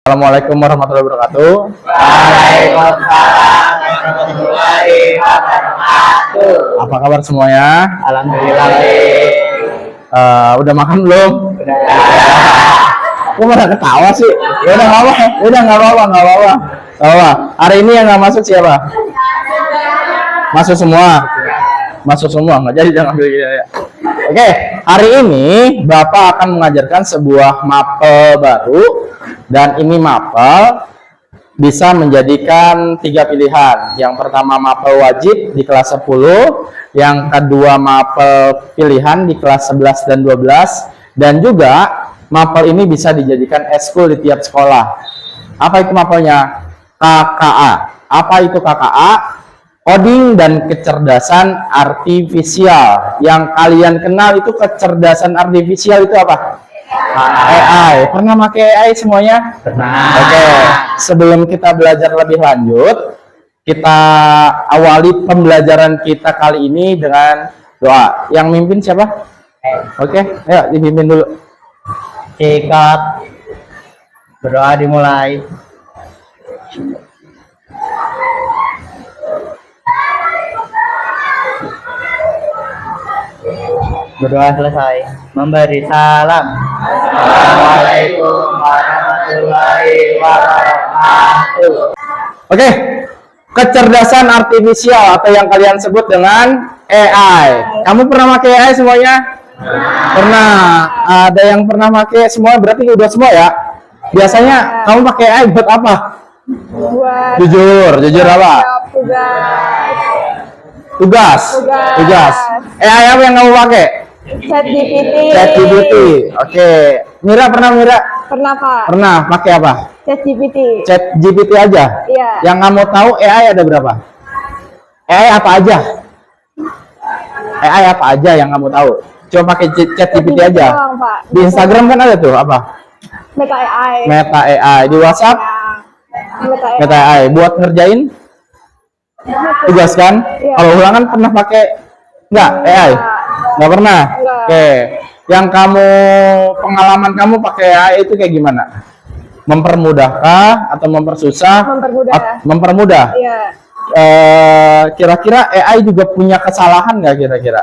Assalamualaikum warahmatullahi wabarakatuh. Waalaikumsalam warahmatullahi wabarakatuh. Apa kabar semuanya? Alhamdulillah. Udah makan belum? Udah. Kok pada ketawa sih? Ya udah nggak apa-apa. Udah nggak apa-apa. Hari ini yang nggak masuk siapa? Masuk semua. Masuk semua. Nggak jadi jangan ambil ya. Oke, hari ini Bapak akan mengajarkan sebuah mapel baru, dan ini mapel bisa menjadikan 3 pilihan. Yang pertama mapel wajib di kelas 10, yang kedua mapel pilihan di kelas 11 dan 12, dan juga mapel ini bisa dijadikan eskul di tiap sekolah. Apa itu mapelnya? KKA. Apa itu KKA? Coding dan kecerdasan artifisial. Yang kalian kenal itu kecerdasan artifisial itu apa? AI. Pernah pakai AI semuanya? Pernah. Oke. Sebelum kita belajar lebih lanjut, kita awali pembelajaran kita kali ini dengan doa. Yang mimpin siapa? Oke, ayo dipimpin dulu. Sikat. Berdoa dimulai. Berdoa selesai. Memberi salam. Assalamualaikum warahmatullahi wabarakatuh. Oke. Kecerdasan artifisial atau yang kalian sebut dengan AI. Kamu pernah pakai AI semuanya? Pernah. Ada yang pernah pakai semua, berarti udah semua ya? Biasanya kamu pakai AI buat apa? Buat Jujur apa? Tugas. AI apa yang kamu pakai? ChatGPT. Oke. Mira pernah? Pernah, Pak. Pernah. Pakai apa? ChatGPT. ChatGPT aja? Iya. Yang kamu tahu AI ada berapa? AI apa aja? AI apa aja yang kamu tahu? Coba pakai ChatGPT aja. doang, Pak. Di Instagram kan ada tuh apa? Meta AI. Meta AI. Di WhatsApp? Meta AI. Buat ngerjain tugas kan? Iya. Kalau ulangan pernah pakai nggak AI? Nggak pernah? Nggak. Oke. Yang pengalaman kamu pakai AI itu kayak gimana? Mempermudahkah atau mempersusah? Mempermudah. Iya. Kira-kira AI juga punya kesalahan nggak kira-kira?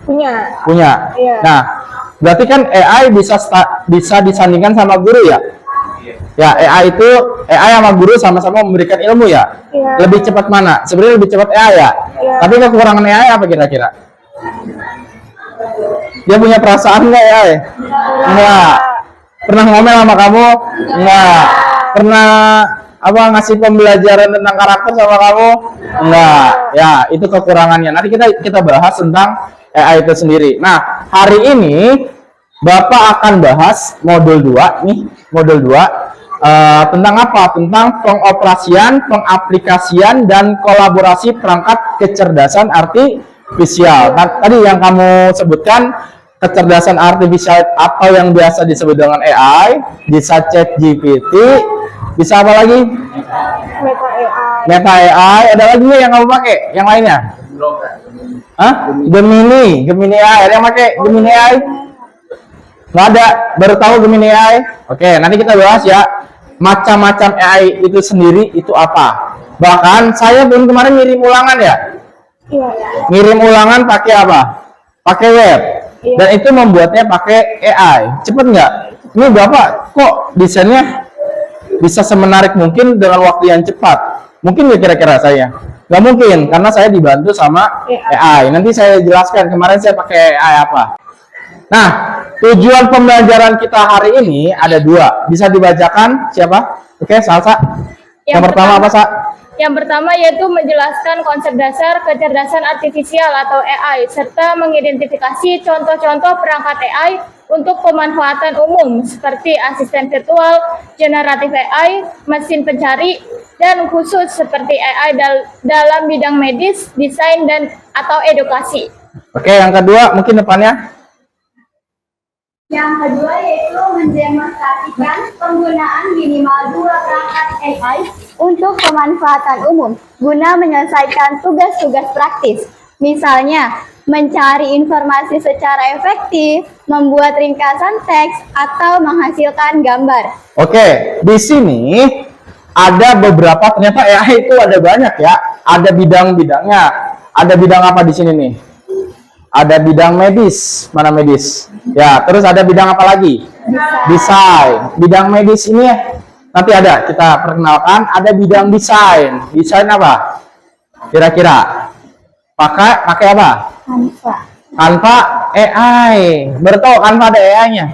Punya. Iya. Nah, berarti kan AI bisa disandingkan sama guru ya? Ya, AI sama guru sama-sama memberikan ilmu ya? Iya. Lebih cepat mana? Sebenarnya lebih cepat AI ya? Iya. Tapi kekurangan AI apa kira-kira? Dia punya perasaan nggak AI? Enggak. Pernah ngomel sama kamu? Enggak. Pernah ngasih pembelajaran tentang karakter sama kamu? Enggak. Ya, itu kekurangannya. Nanti kita bahas tentang AI itu sendiri. Nah, hari ini Bapak akan bahas modul 2 nih, modul 2 tentang apa? Tentang pengoperasian, pengaplikasian dan kolaborasi perangkat kecerdasan artifisial. Nah, tadi yang kamu sebutkan kecerdasan artifisial atau yang biasa disebut dengan AI, bisa ChatGPT, bisa apa lagi? Meta AI. Ada lagi nggak yang kamu pakai? Yang lainnya? Hah? Gemini AI. Ada yang pakai Gemini AI? Nggak ada. Baru tahu Gemini AI? Oke, nanti kita bahas ya. Macam-macam AI itu sendiri itu apa? Bahkan saya pun kemarin ngirim ulangan ya. Iya. Ngirim ulangan pakai apa? Pakai web. Iya. Dan itu membuatnya pakai AI. Cepet nggak? Ini Bapak kok desainnya bisa semenarik mungkin dengan waktu yang cepat? Mungkin ya kira-kira saya? Nggak mungkin, karena saya dibantu sama AI. Nanti saya jelaskan kemarin saya pakai AI apa. Nah, tujuan pembelajaran kita hari ini ada 2. Bisa dibacakan siapa? Oke, Salsa. Yang pertama apa, Sa? Yang pertama yaitu menjelaskan konsep dasar kecerdasan artifisial atau AI, serta mengidentifikasi contoh-contoh perangkat AI untuk pemanfaatan umum seperti asisten virtual, generatif AI, mesin pencari, dan khusus seperti AI dalam bidang medis, desain, dan atau edukasi. Oke, yang kedua mungkin depannya. Yang kedua yaitu mendemonstrasikan penggunaan minimal 2 perangkat AI untuk pemanfaatan umum guna menyelesaikan tugas-tugas praktis. Misalnya, mencari informasi secara efektif, membuat ringkasan teks, atau menghasilkan gambar. Oke, di sini ada beberapa, ternyata AI itu ada banyak ya. Ada bidang-bidangnya. Ada bidang apa di sini nih? Ada bidang medis. Mana medis? Ya, terus ada bidang apa lagi? Desain. Bidang medis ini nanti ada, kita perkenalkan. Ada bidang desain. Desain apa? Kira-kira pakai apa? Canva AI. Baru tahu Canva ada AI-nya?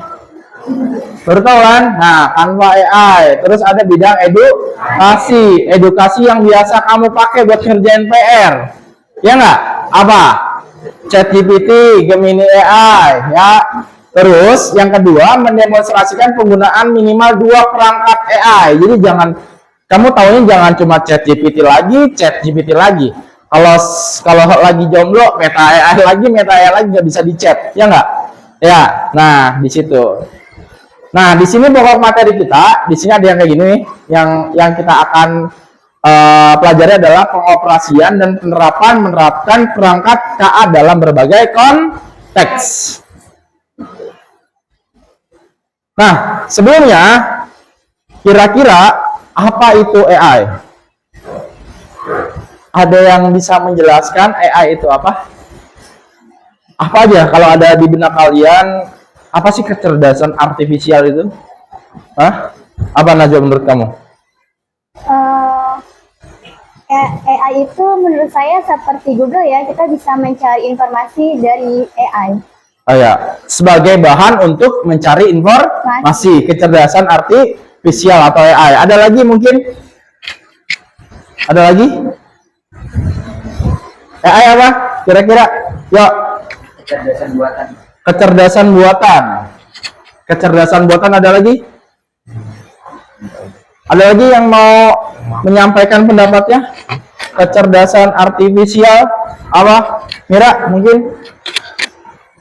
Baru tahu kan? Nah, Canva AI. Terus ada bidang edukasi. Edukasi yang biasa kamu pakai buat kerjain PR. Ya nggak? Apa? ChatGPT, Gemini AI, ya. Terus yang kedua, mendemonstrasikan penggunaan minimal 2 perangkat AI. Jadi kamu tahunya jangan cuma ChatGPT lagi. Kalau lagi jomblo, Meta AI lagi nggak bisa di-chat, ya nggak? Ya, nah di situ. Nah di sini pokok materi kita, di sini ada yang kayak gini nih, yang kita akan pelajari adalah pengoperasian dan menerapkan perangkat KA dalam berbagai konteks. Nah sebelumnya, kira-kira apa itu AI? Ada yang bisa menjelaskan AI itu apa? Apa aja kalau ada di benak kalian, apa sih kecerdasan artifisial itu? Hah? Apa Najwa menurut kamu? AI itu menurut saya seperti Google ya, kita bisa mencari informasi dari AI. Oh ya, sebagai bahan untuk mencari informasi, kecerdasan artifisial atau AI. Ada lagi mungkin? Ada lagi? AI apa? Kira-kira? Yuk. Kecerdasan buatan ada lagi? Ada lagi yang mau menyampaikan pendapatnya? Kecerdasan artifisial apa? Mira mungkin?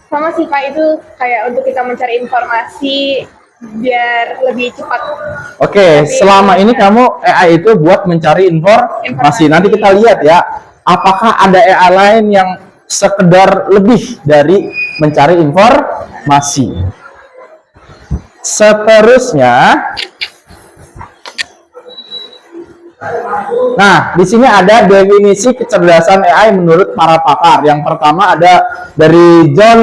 Sama sih Kak, itu kayak untuk kita mencari informasi biar lebih cepat. Oke, selama ini kamu AI itu buat mencari informasi. Nanti kita lihat ya, apakah ada AI lain yang sekedar lebih dari mencari informasi. Seterusnya, nah di sini ada definisi kecerdasan AI menurut para pakar. Yang pertama ada dari John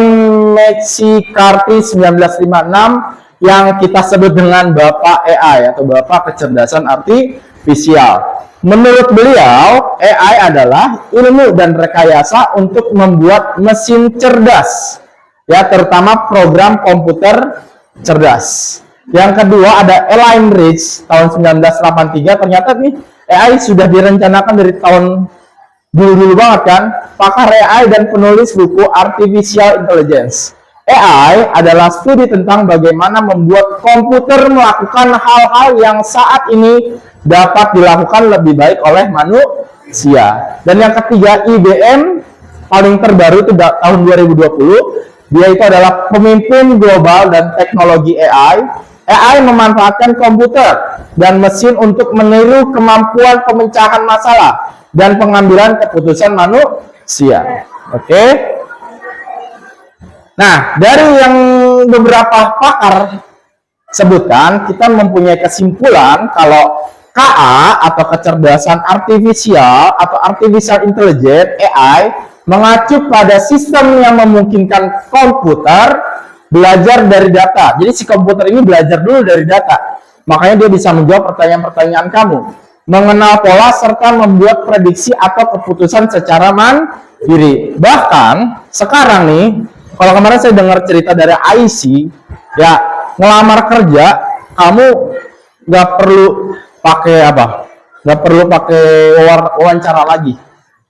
McCarthy 1956 yang kita sebut dengan Bapak AI atau Bapak Kecerdasan Artifisial. Menurut beliau, AI adalah ilmu dan rekayasa untuk membuat mesin cerdas, ya, terutama program komputer cerdas. Yang kedua ada Elaine Rich tahun 1983. Ternyata nih AI sudah direncanakan dari tahun dulu banget kan, pakar AI dan penulis buku Artificial Intelligence. AI adalah studi tentang bagaimana membuat komputer melakukan hal-hal yang saat ini dapat dilakukan lebih baik oleh manusia. Dan yang ketiga, IBM paling terbaru itu tahun 2020. Dia itu adalah pemimpin global dan teknologi AI. AI memanfaatkan komputer dan mesin untuk meniru kemampuan pemecahan masalah dan pengambilan keputusan manusia. Oke. Nah, dari yang beberapa pakar sebutkan, kita mempunyai kesimpulan kalau KA atau kecerdasan artifisial atau artificial intelligence AI mengacu pada sistem yang memungkinkan komputer belajar dari data. Jadi si komputer ini belajar dulu dari data. Makanya dia bisa menjawab pertanyaan-pertanyaan kamu, mengenal pola serta membuat prediksi atau keputusan secara mandiri. Bahkan sekarang nih, kalau kemarin saya dengar cerita dari IC, ya ngelamar kerja kamu nggak perlu pakai apa, nggak perlu pakai wawancara lagi.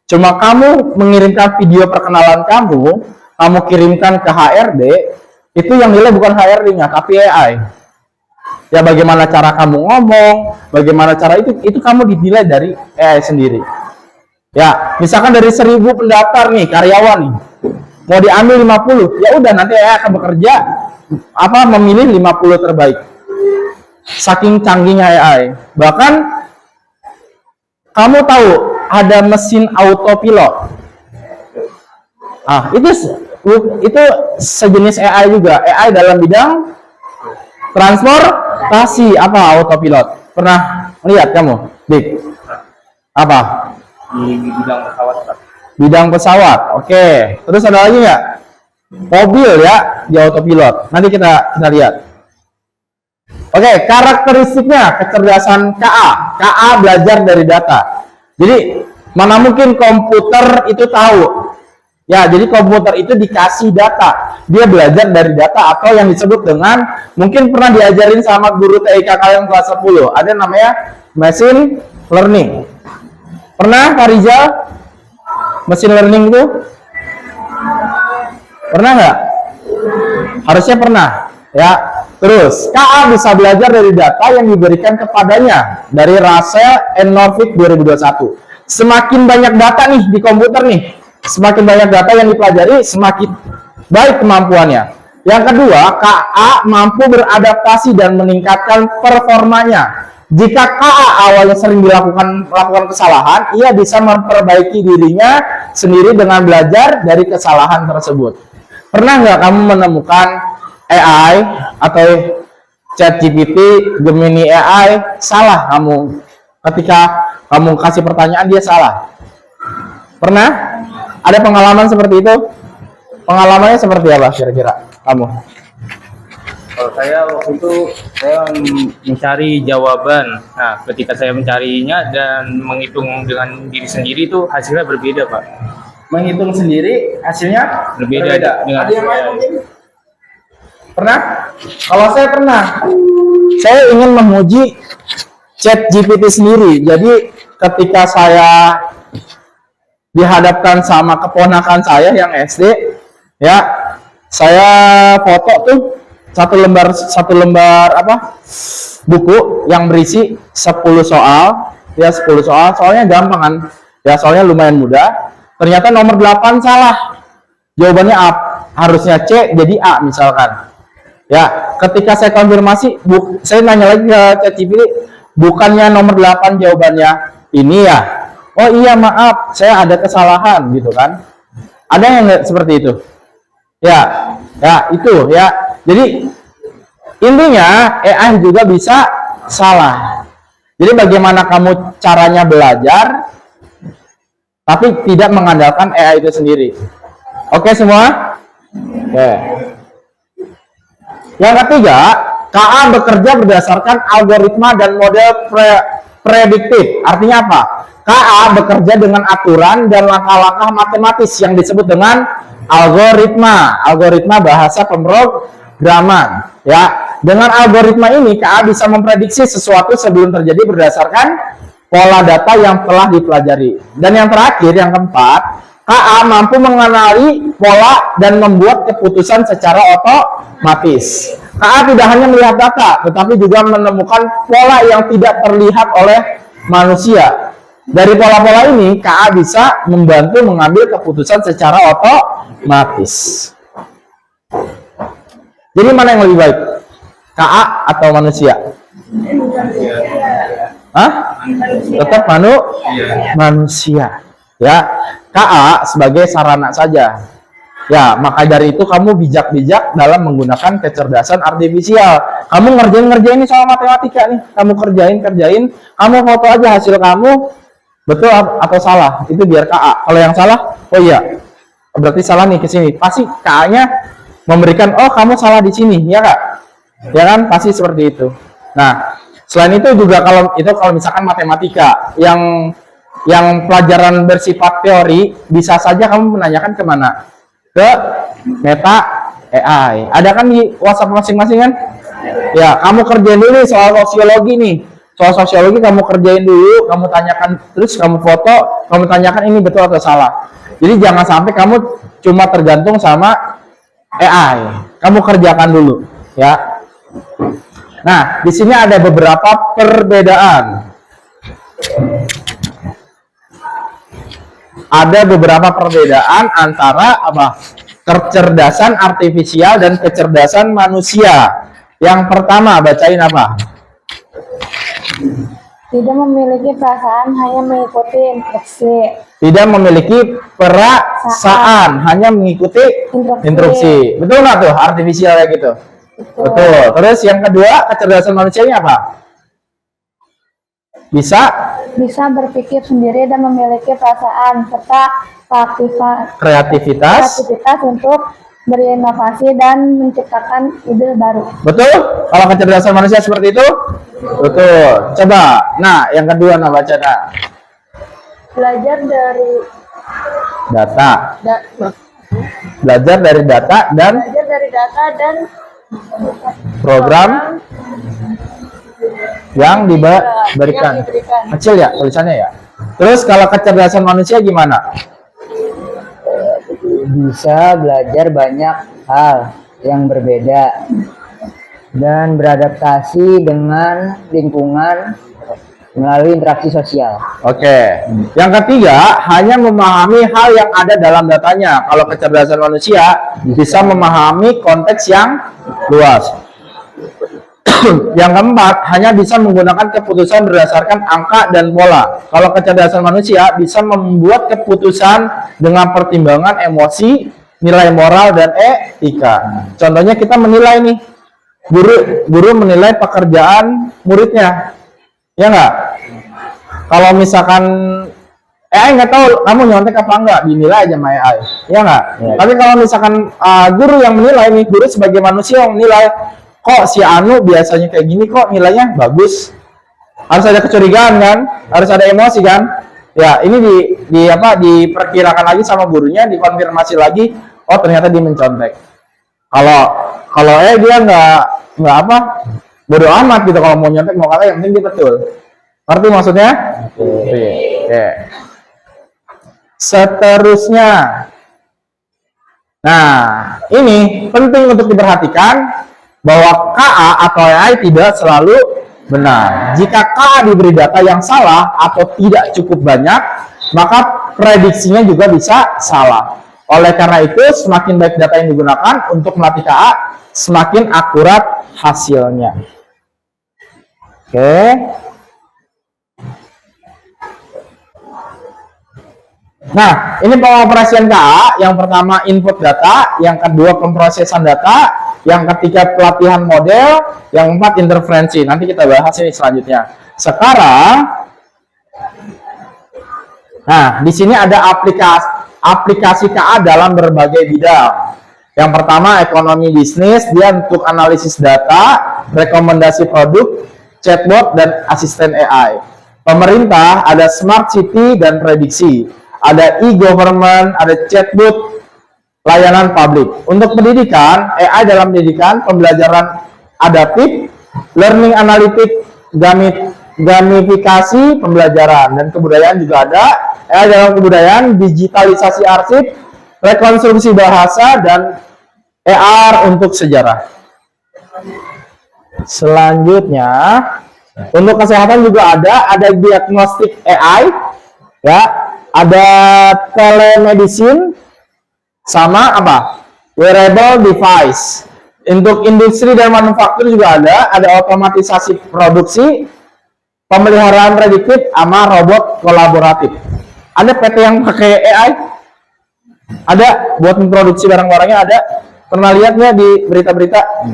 Cuma kamu mengirimkan video perkenalan kamu kirimkan ke HRD, itu yang nilai bukan HRD-nya, tapi AI. Ya bagaimana cara kamu ngomong, bagaimana cara itu kamu dinilai dari AI sendiri. Ya, misalkan dari 1000 pendaftar nih, karyawan nih, mau diambil 50, ya udah nanti AI akan bekerja memilih 50 terbaik. Saking canggihnya AI. Bahkan kamu tahu ada mesin autopilot. Itu sejenis AI juga. AI dalam bidang transportasi. Apa autopilot? Pernah lihat kamu, Dik? Apa? Di bidang pesawat, Pak. Bidang pesawat. Oke. Terus ada lagi nggak? Mobil ya di autopilot. Nanti kita lihat. Oke, karakteristiknya kecerdasan KA. KA belajar dari data. Jadi mana mungkin komputer itu tahu? Ya, jadi komputer itu dikasih data. Dia belajar dari data atau yang disebut dengan, mungkin pernah diajarin sama guru TIK kalian kelas 10. Ada namanya machine learning. Pernah Pak Rizal? Machine learning itu? Pernah nggak? Harusnya pernah. Ya. Terus, KA bisa belajar dari data yang diberikan kepadanya dari Russell and Norvig 2021. Semakin banyak data nih di komputer nih, semakin banyak data yang dipelajari, semakin baik kemampuannya. Yang kedua, KA mampu beradaptasi dan meningkatkan performanya. Jika KA awalnya sering melakukan kesalahan, ia bisa memperbaiki dirinya sendiri dengan belajar dari kesalahan tersebut. Pernah nggak kamu menemukan AI atau ChatGPT, Gemini AI salah kamu ketika kamu kasih pertanyaan dia salah? Pernah? Ada pengalaman seperti itu? Pengalamannya seperti apa kira-kira kamu? Kalau saya waktu itu saya mencari jawaban. Nah, ketika saya mencarinya dan menghitung dengan diri sendiri itu hasilnya berbeda, Pak. Menghitung sendiri hasilnya Berbeda dengan Ada yang lain saya. mungkin? Pernah? Kalau saya pernah. Saya ingin memuji ChatGPT sendiri. Jadi ketika saya dihadapkan sama keponakan saya yang SD, ya, saya foto tuh satu lembar buku yang berisi 10 soal, ya 10 soal, soalnya gampang kan, ya soalnya lumayan mudah. Ternyata nomor 8 salah, jawabannya A, harusnya C jadi A misalkan. Ya, ketika saya konfirmasi, saya nanya lagi ke ChatGPT, bukannya nomor 8 jawabannya ini ya? Oh iya maaf, saya ada kesalahan gitu kan? Ada yang nggak seperti itu? Ya itu ya. Jadi intinya AI juga bisa salah. Jadi bagaimana kamu caranya belajar, tapi tidak mengandalkan AI itu sendiri. Oke semua? Oke. Yang ketiga, KA bekerja berdasarkan algoritma dan model prediktif. Artinya apa? KA bekerja dengan aturan dan langkah-langkah matematis yang disebut dengan algoritma. Algoritma bahasa pemrograman. Ya, dengan algoritma ini KA bisa memprediksi sesuatu sebelum terjadi berdasarkan pola data yang telah dipelajari. Dan yang terakhir, yang keempat, KA mampu mengenali pola dan membuat keputusan secara otomatis. KA tidak hanya melihat data, tetapi juga menemukan pola yang tidak terlihat oleh manusia. Dari pola-pola ini, KA bisa membantu mengambil keputusan secara otomatis. Jadi mana yang lebih baik? KA atau manusia? Hah? Tetap manusia. Ya, KA sebagai sarana saja. Ya, maka dari itu kamu bijak-bijak dalam menggunakan kecerdasan artifisial. Kamu ngerjain soal matematika nih, kamu kerjain, kamu foto aja hasil kamu betul atau salah, itu biar KA. Kalau yang salah, oh iya, berarti salah nih ke sini. Pasti KA-nya memberikan, oh kamu salah di sini, ya Kak? Ya kan, pasti seperti itu. Nah, selain itu juga kalau misalkan matematika yang pelajaran bersifat teori, bisa saja kamu menanyakan kemana? Ke Meta AI. Ada kan di WhatsApp masing-masing kan? Ya, kamu kerjain dulu soal sosiologi nih. Soal sosiologi kamu kerjain dulu, kamu tanyakan, terus kamu foto, kamu tanyakan ini betul atau salah. Jadi jangan sampai kamu cuma tergantung sama AI. Kamu kerjakan dulu, ya. Nah, di sini ada beberapa perbedaan. Ada beberapa perbedaan antara kecerdasan artifisial dan kecerdasan manusia. Yang pertama, bacain apa? Tidak memiliki perasaan, hanya mengikuti instruksi. Tidak memiliki perasaan, hanya mengikuti instruksi. Betul nggak tuh artifisial kayak gitu? Betul. Terus yang kedua, kecerdasan manusianya apa? Bisa berpikir sendiri dan memiliki perasaan serta kreativitas. untuk berinovasi dan menciptakan ide baru. Betul? Kalau kecerdasan manusia seperti itu? Betul. Coba. Nah, yang kedua nah baca nah. Belajar dari Data. Belajar dari data dan program yang diberikan. Kecil ya tulisannya ya. Terus kalau kecerdasan manusia gimana? Bisa belajar banyak hal yang berbeda dan beradaptasi dengan lingkungan melalui interaksi sosial. Oke. Yang ketiga, hanya memahami hal yang ada dalam datanya. Kalau kecerdasan manusia bisa memahami konteks yang luas. Yang keempat, hanya bisa menggunakan keputusan berdasarkan angka dan pola. Kalau kecerdasan manusia bisa membuat keputusan dengan pertimbangan emosi, nilai moral, dan etika. Contohnya kita menilai nih, guru menilai pekerjaan muridnya, ya nggak? Kalau misalkan AI nggak tahu kamu nyontek apa enggak, dinilai aja sama AI, ya nggak? Ya. Tapi kalau misalkan guru yang menilai nih, guru sebagai manusia yang menilai, kok si Anu biasanya kayak gini kok nilainya bagus, harus ada kecurigaan kan, harus ada emosi kan. Ya ini diperkirakan lagi sama gurunya, dikonfirmasi lagi, oh ternyata dia mencontek. Kalau dia nggak bodo amat gitu, kalau mau nyontek mau kata yang penting dia betul. Ngerti maksudnya? Oke. Seterusnya, nah ini penting untuk diperhatikan bahwa KA atau AI tidak selalu benar. Jika KA diberi data yang salah atau tidak cukup banyak, maka prediksinya juga bisa salah. Oleh karena itu, semakin baik data yang digunakan untuk melatih KA, semakin akurat hasilnya. Oke. Nah, ini pengoperasian KA. Yang pertama input data, yang kedua pemrosesan data, yang ketiga pelatihan model, yang keempat interferensi. Nanti kita bahas ini selanjutnya. Sekarang, nah di sini ada aplikasi KA dalam berbagai bidang. Yang pertama ekonomi bisnis, dia untuk analisis data, rekomendasi produk, chatbot, dan asisten AI. Pemerintah ada smart city dan prediksi. Ada e-government, ada chatbot, layanan publik. Untuk pendidikan, AI dalam pendidikan, pembelajaran adaptif, learning analytic, gamifikasi pembelajaran, dan kebudayaan juga ada. AI dalam kebudayaan, digitalisasi arsip, rekonstruksi bahasa, dan AR untuk sejarah. Selanjutnya, untuk kesehatan juga ada diagnostik AI, ya, ada telemedicine, sama apa? Wearable device. Untuk industri dan manufaktur juga ada otomatisasi produksi, pemeliharaan prediktif, sama robot kolaboratif. Ada PT yang pakai AI? Ada buat memproduksi barang-barangnya ada. Pernah lihatnya di berita-berita?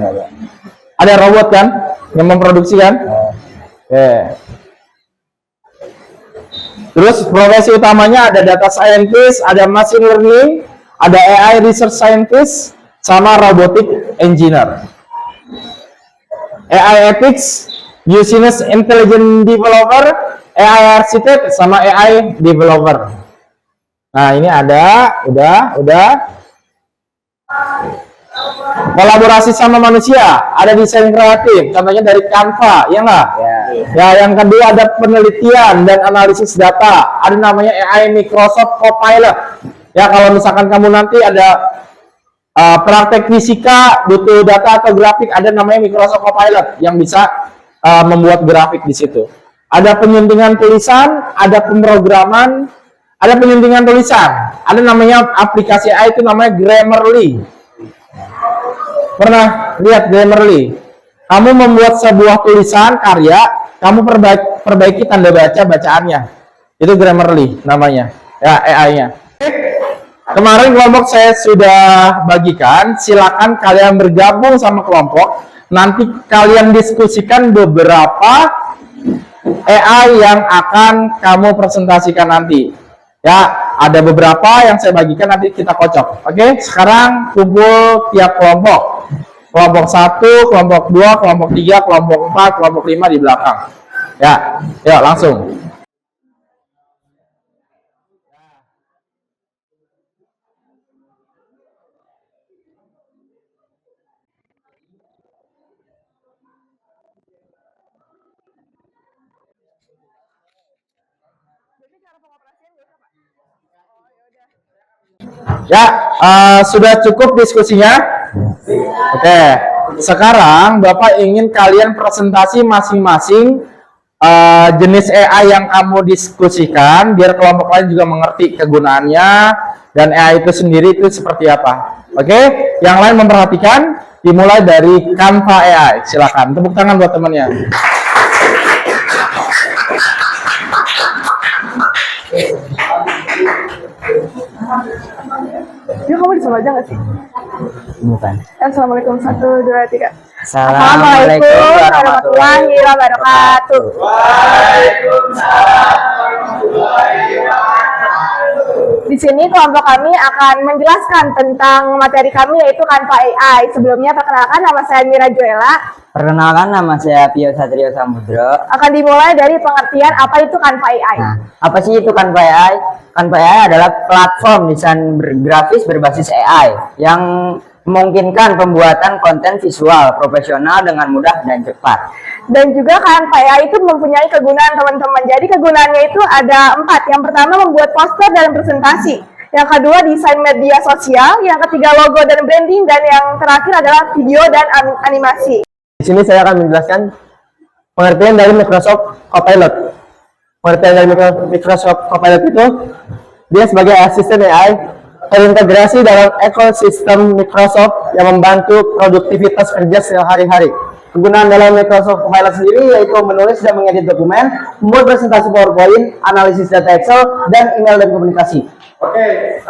Ada robot kan yang memproduksi kan? Terus profesi utamanya ada data scientist, ada machine learning, ada AI research scientist, sama robotic engineer. AI ethics, business intelligence developer, AI architect, sama AI developer. Nah ini ada, udah. Kolaborasi sama manusia, ada desain kreatif, contohnya dari Canva, ya nggak? Ya, yang kedua ada penelitian dan analisis data, ada namanya AI Microsoft Copilot. Ya, kalau misalkan kamu nanti ada praktek fisika, butuh data atau grafik, ada namanya Microsoft Copilot yang bisa membuat grafik di situ. Ada penyuntingan tulisan, ada pemrograman, ada penyuntingan tulisan, ada namanya aplikasi AI itu namanya Grammarly. Pernah lihat Grammarly? Kamu membuat sebuah tulisan karya, kamu perbaiki tanda bacaannya. Itu Grammarly namanya, ya AI-nya. Kemarin kelompok saya sudah bagikan, silakan kalian bergabung sama kelompok. Nanti kalian diskusikan beberapa AI yang akan kamu presentasikan nanti. Ya, ada beberapa yang saya bagikan, nanti kita kocok. Oke, sekarang kumpul tiap kelompok. Kelompok 1, kelompok 2, kelompok 3, kelompok 4, kelompok 5 di belakang. Ya, yuk langsung. Ya, sudah cukup diskusinya. Oke, sekarang Bapak ingin kalian presentasi masing-masing jenis AI yang kamu diskusikan, biar kelompok lain juga mengerti kegunaannya dan AI itu sendiri itu seperti apa. Oke, yang lain memperhatikan. Dimulai dari Canva AI. Silakan, tepuk tangan buat temannya. Yuk, kamu disuruh aja nggak sih? Bukan. Assalamualaikum, 1, 2, 3. Assalamualaikum warahmatullahi wabarakatuh. Di sini kelompok kami akan menjelaskan tentang materi kami, yaitu Canva AI. Sebelumnya perkenalkan, nama saya Mira Joella. Perkenalkan, nama saya Pio Satrio Samudro. Akan dimulai dari pengertian apa itu Canva AI. Nah, apa sih itu Canva AI? Canva AI adalah platform desain grafis berbasis AI yang memungkinkan pembuatan konten visual profesional dengan mudah dan cepat. Dan juga Canva AI itu mempunyai kegunaan, teman-teman. Jadi kegunaannya itu ada 4. Yang pertama, membuat poster dan presentasi. Yang kedua, desain media sosial. Yang ketiga, logo dan branding. Dan yang terakhir adalah video dan animasi. Di sini saya akan menjelaskan pengertian dari Microsoft Copilot. Pengertian dari Microsoft Copilot itu, dia sebagai asisten AI terintegrasi dalam ekosistem Microsoft yang membantu produktivitas kerja sehari-hari. Kegunaan dalam Microsoft Copilot sendiri yaitu menulis dan mengedit dokumen, membuat presentasi PowerPoint, analisis data Excel, dan email dan komunikasi. Oke,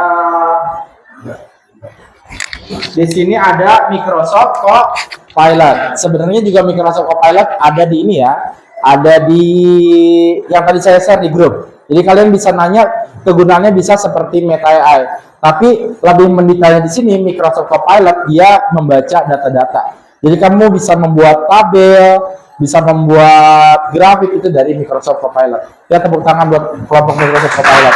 di sini ada Microsoft Copilot. Sebenarnya juga Microsoft Copilot ada di ini ya, ada di yang tadi saya share di grup. Jadi kalian bisa nanya, kegunaannya bisa seperti Meta AI. Tapi lebih mendetailnya di sini, Microsoft Copilot dia membaca data-data. Jadi kamu bisa membuat tabel, bisa membuat grafik itu dari Microsoft Copilot. Ya, tepuk tangan buat kelompok Microsoft Copilot.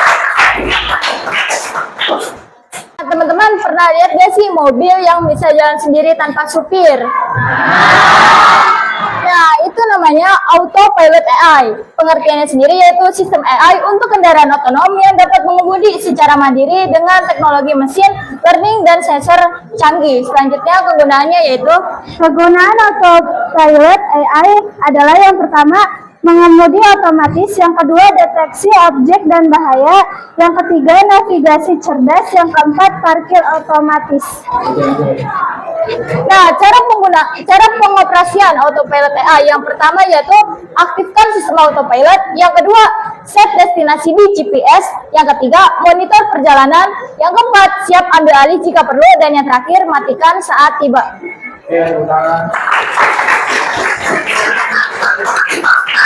Teman-teman pernah lihat gak sih mobil yang bisa jalan sendiri tanpa supir? Nah, itu namanya autopilot AI. Pengertiannya sendiri yaitu sistem AI untuk kendaraan otonom yang dapat mengemudi secara mandiri dengan teknologi mesin learning dan sensor canggih. Selanjutnya kegunaannya yaitu Kegunaan autopilot AI adalah yang pertama, mengemudi otomatis, yang kedua deteksi objek dan bahaya, yang ketiga navigasi cerdas, yang keempat parkir otomatis. Nah, cara pengoperasian autopilot AI yang pertama yaitu aktifkan sistem autopilot, yang kedua set destinasi di GPS, yang ketiga monitor perjalanan, yang keempat siap ambil alih jika perlu, dan yang terakhir matikan saat tiba.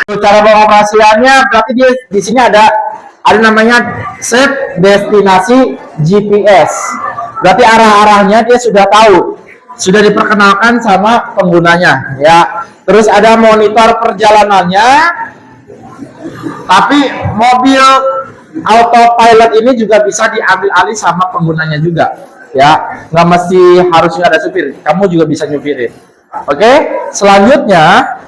Cara pengoperasiannya berarti dia di sini ada namanya set destinasi GPS. Berarti arah-arahnya dia sudah tahu, sudah diperkenalkan sama penggunanya ya. Terus ada monitor perjalanannya. Tapi mobil autopilot ini juga bisa diambil alih sama penggunanya juga ya. Nggak mesti harusnya ada supir, kamu juga bisa nyupirin. Oke, selanjutnya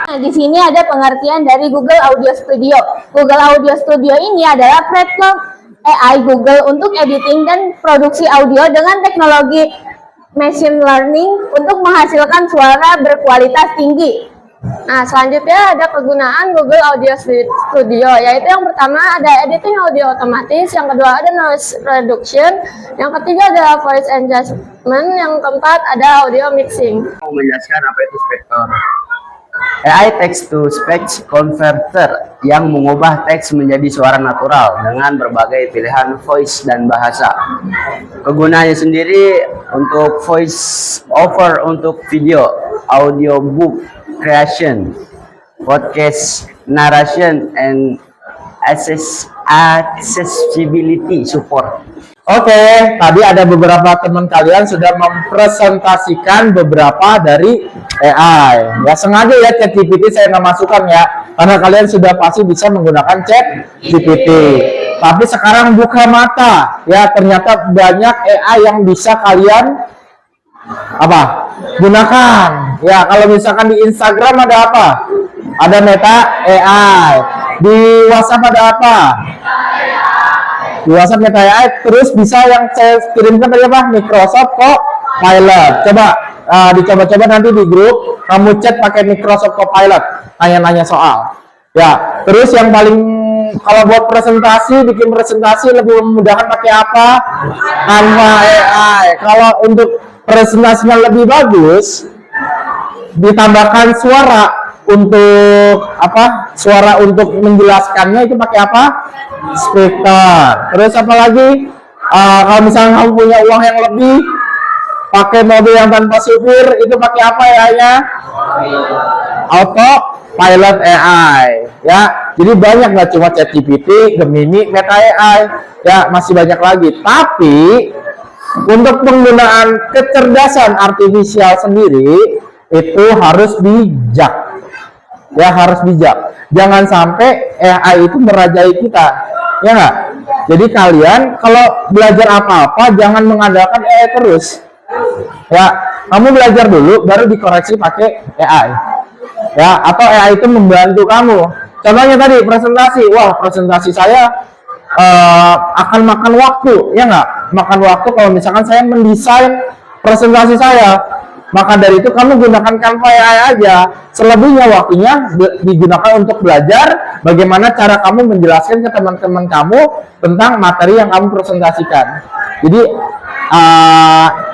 Nah, di sini ada pengertian dari Google Audio Studio. Google Audio Studio ini adalah platform AI Google untuk editing dan produksi audio dengan teknologi machine learning untuk menghasilkan suara berkualitas tinggi. Nah, selanjutnya ada kegunaan Google Audio Studio, yaitu yang pertama ada editing audio otomatis, yang kedua ada noise reduction, yang ketiga ada voice adjustment, yang keempat ada audio mixing. Mau menjelaskan apa itu spektor. AI text to speech converter yang mengubah teks menjadi suara natural dengan berbagai pilihan voice dan bahasa. Kegunaannya sendiri untuk voice over untuk video, audiobook creation, podcast narration, and accessibility support. Oke, tadi ada beberapa teman kalian sudah mempresentasikan beberapa dari AI. Ya sengaja ya ChatGPT saya nggak masukkan ya, karena kalian sudah pasti bisa menggunakan ChatGPT. Tapi sekarang buka mata, ya ternyata banyak AI yang bisa kalian gunakan. Ya kalau misalkan di Instagram ada apa? Ada Meta AI. Di WhatsApp ada apa? Di WhatsApp Meta AI. Terus bisa yang saya kirimkan tadi apa? Microsoft Copilot. Coba dicoba-coba nanti di grup. Kamu chat pakai Microsoft Copilot. Nanya-nanya soal. Ya. Terus yang paling kalau buat presentasi, bikin presentasi lebih memudahkan pakai apa? Canva AI. Kalau untuk presentasinya lebih bagus, ditambahkan suara untuk suara untuk menjelaskannya itu pakai apa? Speaker. Terus apa lagi? Kalau misalnya kamu punya uang yang lebih, pakai mobil yang tanpa supir, itu pakai apa AI-nya? Autopilot AI. Ya, jadi banyak nggak cuma ChatGPT, Gemini, Meta AI. Ya, masih banyak lagi. Tapi untuk penggunaan kecerdasan artifisial sendiri itu harus bijak. Ya harus bijak. Jangan sampai AI itu merajai kita. Ya nggak? Jadi kalian kalau belajar apa-apa jangan mengandalkan AI terus. Ya, kamu belajar dulu baru dikoreksi pakai AI. Ya, atau AI itu membantu kamu. Contohnya tadi presentasi. Wah, presentasi saya akan makan waktu, ya nggak? Makan waktu kalau misalkan saya mendesain presentasi saya. Maka dari itu kamu gunakan Canva AI aja. Selebihnya waktunya digunakan untuk belajar bagaimana cara kamu menjelaskan ke teman-teman kamu tentang materi yang kamu presentasikan. Jadi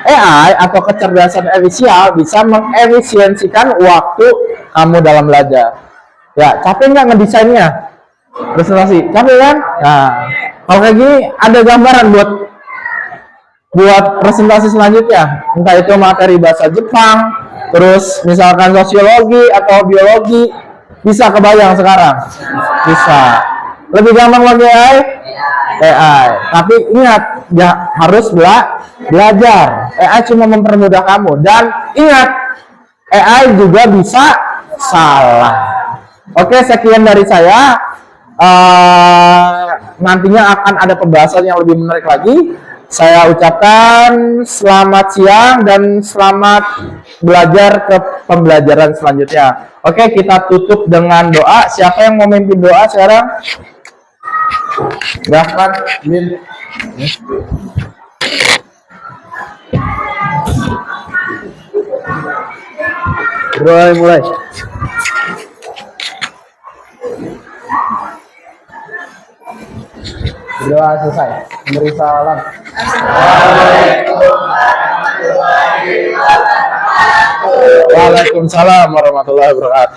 AI atau kecerdasan artifisial bisa mengefisiensikan waktu kamu dalam belajar. Ya, capek nggak ngedesainnya? Presentasi, capek kan? Nah, kalau kayak gini ada gambaran buat presentasi selanjutnya, entah itu materi bahasa Jepang, terus misalkan sosiologi atau biologi, bisa kebayang sekarang? Bisa. Lebih gampang lagi AI. Tapi ingat, ya harus belajar. AI cuma mempermudah kamu. Dan ingat, AI juga bisa salah. Oke, sekian dari saya. Nantinya akan ada pembahasan yang lebih menarik lagi. Saya ucapkan selamat siang dan selamat belajar ke pembelajaran selanjutnya. Oke, kita tutup dengan doa. Siapa yang mau memimpin doa sekarang? Silahkan, Min. Mulai. Doa selesai. Beri salam. Waalaikumsalam warahmatullahi wabarakatuh.